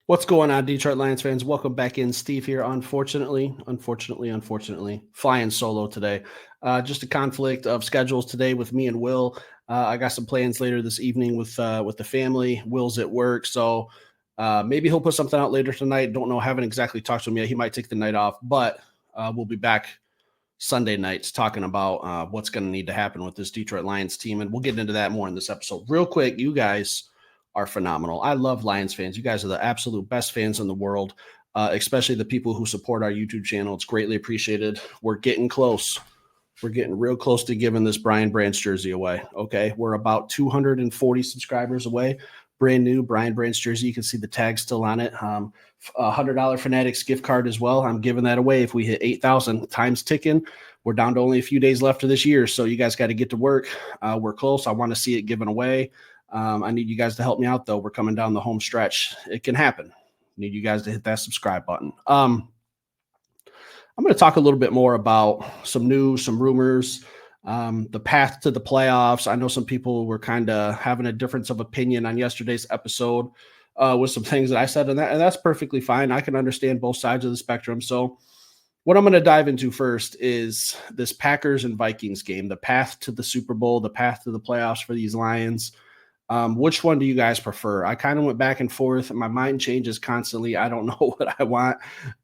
What's going on, Detroit Lions fans? Welcome back in. Steve here. Unfortunately, flying solo today. Just a conflict of schedules today with me and Will. I got some plans later this evening with the family. Will's at work, so maybe he'll put something out later tonight. Don't know. Haven't exactly talked to him yet. He might take the night off, but we'll be back Sunday nights talking about what's going to need to happen with this Detroit Lions team, and we'll get into that more in this episode. Real quick, you guys are phenomenal. I love Lions fans. You guys are the absolute best fans in the world, especially the people who support our YouTube channel. It's greatly appreciated. We're getting close. We're getting real close to giving this Brian Branch jersey away. Okay. We're about 240 subscribers away. Brand new Brian Branch jersey. You can see the tag still on it. $100 Fanatics gift card as well. I'm giving that away if we hit 8,000. Time's ticking. We're down to only a few days left of this year, so you guys got to get to work. We're close. I want to see it given away. I need you guys to help me out, though. We're coming down the home stretch. It can happen. Need you guys to hit that subscribe button. I'm going to talk a little bit more about some news, some rumors, the path to the playoffs. I know some people were kind of having a difference of opinion on yesterday's episode with some things that I said, and that's perfectly fine. I can understand both sides of the spectrum. So what I'm going to dive into first is this Packers and Vikings game, the path to the Super Bowl, the path to the playoffs for these Lions. Which one do you guys prefer? I kind of went back and forth. My mind changes constantly. I don't know what I want.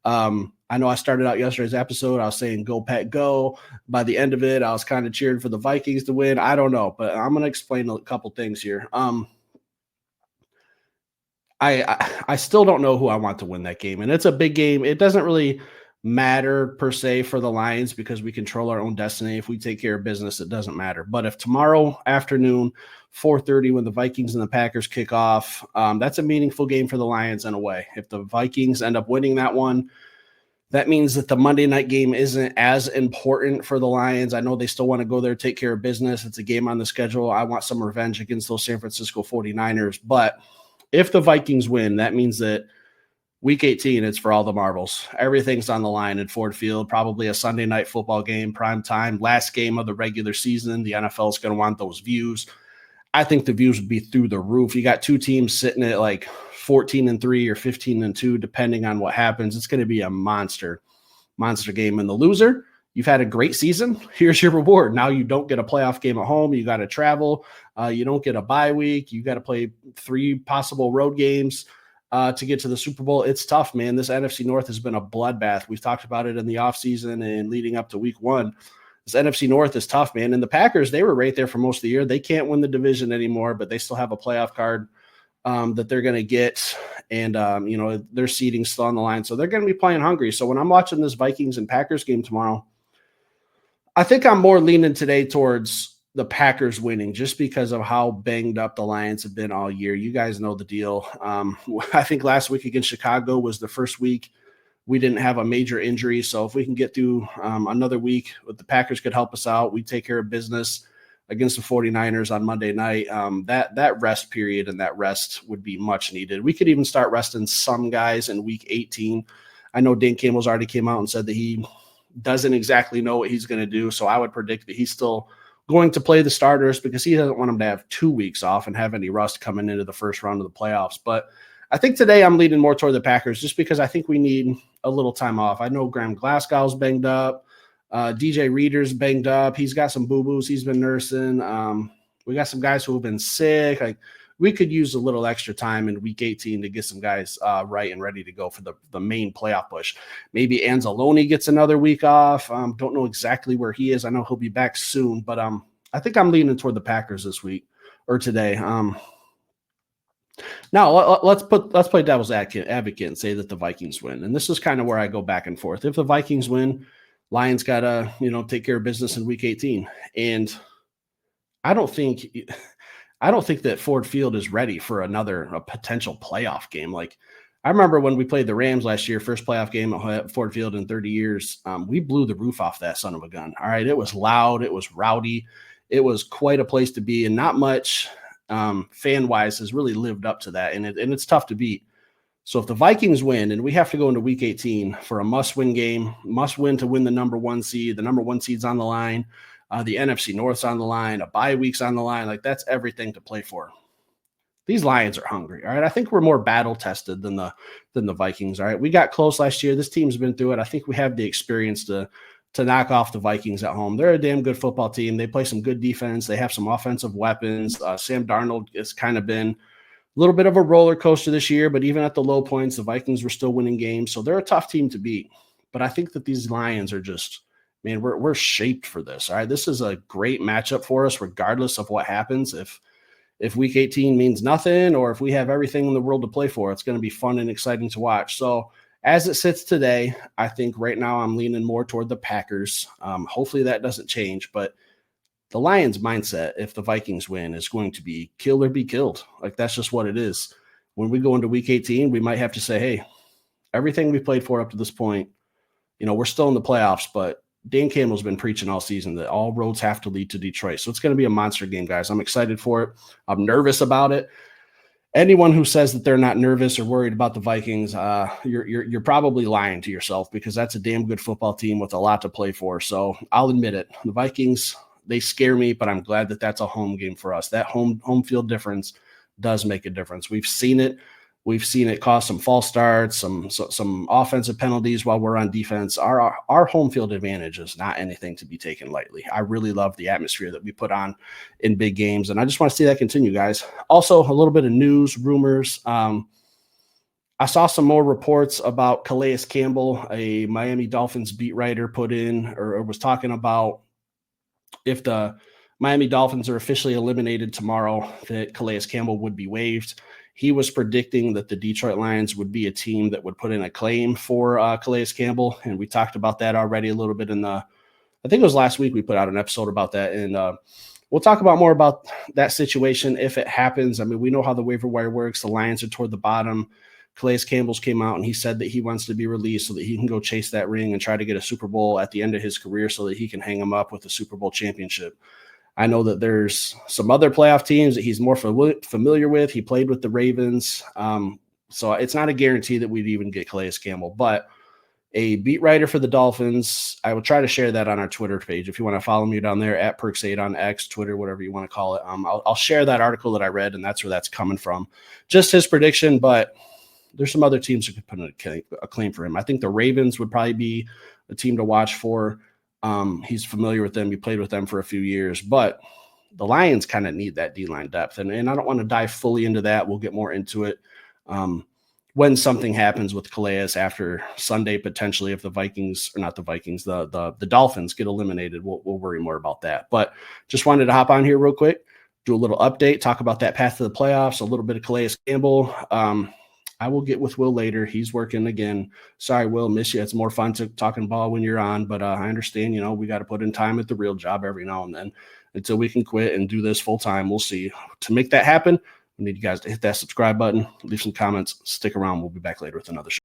I know I started out yesterday's episode. I was saying go Pack go. By the end of it, I was kind of cheering for the Vikings to win. I don't know, but I'm going to explain a couple things here. I still don't know who I want to win that game, and it's a big game. It doesn't really matter per se for the Lions because we control our own destiny. If we take care of business, it doesn't matter. But if tomorrow afternoon, 4:30, when the Vikings and the Packers kick off, that's a meaningful game for the Lions in a way. If the Vikings end up winning that one, that means that the Monday night game isn't as important for the Lions. I know they still want to go there, take care of business. It's a game on the schedule. I want some revenge against those San Francisco 49ers. But if the Vikings win, that means that Week 18, it's for all the marbles. Everything's on the line at Ford Field, probably a Sunday night football game, prime time, last game of the regular season. The NFL is going to want those views. I think the views would be through the roof. You got two teams sitting at like 14-3 or 15-2, depending on what happens. It's going to be a monster game. And the loser, you've had a great season. Here's your reward. Now you don't get a playoff game at home. You got to travel. You don't get a bye week. You got to play 3 possible road games to get to the Super Bowl. It's tough, man. This NFC North has been a bloodbath. We've talked about it in the offseason and leading up to week 1. This NFC North is tough, man. And the Packers, they were right there for most of the year. They can't win the division anymore, but they still have a playoff card that they're going to get. And, their seeding's still on the line. So they're going to be playing hungry. So when I'm watching this Vikings and Packers game tomorrow, I think I'm more leaning today towards the Packers winning just because of how banged up the Lions have been all year. You guys know the deal. I think last week against Chicago was the first week we didn't have a major injury. So if we can get through another week, the Packers could help us out. We take care of business against the 49ers on Monday night. That rest period and that rest would be much needed. We could even start resting some guys in week 18. I know Dan Campbell's already came out and said that he doesn't exactly know what he's going to do. So I would predict that he's still going to play the starters because he doesn't want them to have 2 weeks off and have any rust coming into the first round of the playoffs. But I think today I'm leaning more toward the Packers just because I think we need a little time off. I know Graham Glasgow's banged up. DJ Reader's banged up. He's got some boo-boos he's been nursing. We got some guys who have been sick. Like, we could use a little extra time in week 18 to get some guys right and ready to go for the main playoff push. Maybe Anzalone gets another week off. Don't know exactly where he is. I know he'll be back soon, but I think I'm leaning toward the Packers this week or today. Now let's play devil's advocate and say that the Vikings win. And this is kind of where I go back and forth. If the Vikings win, Lions got to, take care of business in week 18. And I don't think that Ford Field is ready for a potential playoff game. Like, I remember when we played the Rams last year, first playoff game at Ford Field in 30 years, we blew the roof off that son of a gun. All right. It was loud. It was rowdy. It was quite a place to be, and not much fan wise has really lived up to that. And it's tough to beat. So if the Vikings win, and we have to go into week 18 for a must-win game, must-win to win the number 1 seed, the number 1 seed's on the line, the NFC North's on the line, a bye week's on the line. Like, that's everything to play for. these Lions are hungry. All right. I think we're more battle tested than the Vikings. All right. We got close last year. This team's been through it. I think we have the experience to knock off the Vikings at home. They're a damn good football team. They play some good defense. They have some offensive weapons. Sam Darnold has kind of been a little bit of a roller coaster this year, but even at the low points, the Vikings were still winning games. So they're a tough team to beat. But I think that these Lions are just, man, we're shaped for this. All right. This is a great matchup for us, regardless of what happens. If week 18 means nothing, or if we have everything in the world to play for, it's going to be fun and exciting to watch. So as it sits today, I think right now I'm leaning more toward the Packers. Hopefully that doesn't change, but the Lions mindset, if the Vikings win, is going to be kill or be killed. Like, that's just what it is. When we go into week 18, we might have to say, hey, everything we played for up to this point, we're still in the playoffs, but Dan Campbell's been preaching all season that all roads have to lead to Detroit. So it's going to be a monster game, guys. I'm excited for it. I'm nervous about it. Anyone who says that they're not nervous or worried about the Vikings, you're probably lying to yourself, because that's a damn good football team with a lot to play for. So I'll admit it. The Vikings, they scare me, but I'm glad that that's a home game for us. That home field difference does make a difference. We've seen it. We've seen it cause some false starts, some offensive penalties while we're on defense. Our home field advantage is not anything to be taken lightly. I really love the atmosphere that we put on in big games, and I just want to see that continue, guys. Also, a little bit of news, rumors. I saw some more reports about Calais Campbell, a Miami Dolphins beat writer, put in or was talking about if the Miami Dolphins are officially eliminated tomorrow, that Calais Campbell would be waived. He was predicting that the Detroit Lions would be a team that would put in a claim for Calais Campbell. And we talked about that already a little bit I think it was last week we put out an episode about that. And we'll talk about more about that situation if it happens. I mean, we know how the waiver wire works. The Lions are toward the bottom. Calais Campbell's came out and he said that he wants to be released so that he can go chase that ring and try to get a Super Bowl at the end of his career so that he can hang him up with a Super Bowl championship. I know that there's some other playoff teams that he's more familiar with. He played with the Ravens. So it's not a guarantee that we'd even get Calais Campbell, but a beat writer for the Dolphins. I will try to share that on our Twitter page. If you want to follow me down there at Perks8 on X, Twitter, whatever you want to call it. I'll share that article that I read, and that's where that's coming from. Just his prediction, but there's some other teams who could put in a claim for him. I think the Ravens would probably be a team to watch for. He's familiar with them. He played with them for a few years, but the Lions kind of need that D-line depth. And I don't want to dive fully into that. We'll get more into it when something happens with Calais after Sunday, potentially, if the Dolphins get eliminated. We'll worry more about that. But just wanted to hop on here real quick, do a little update, talk about that path to the playoffs, a little bit of Calais Campbell. I will get with Will later. He's working again. Sorry, Will, miss you. It's more fun talking ball when you're on, but I understand, we got to put in time at the real job every now and then until we can quit and do this full time. We'll see. To make that happen, we need you guys to hit that subscribe button, leave some comments, stick around. We'll be back later with another show.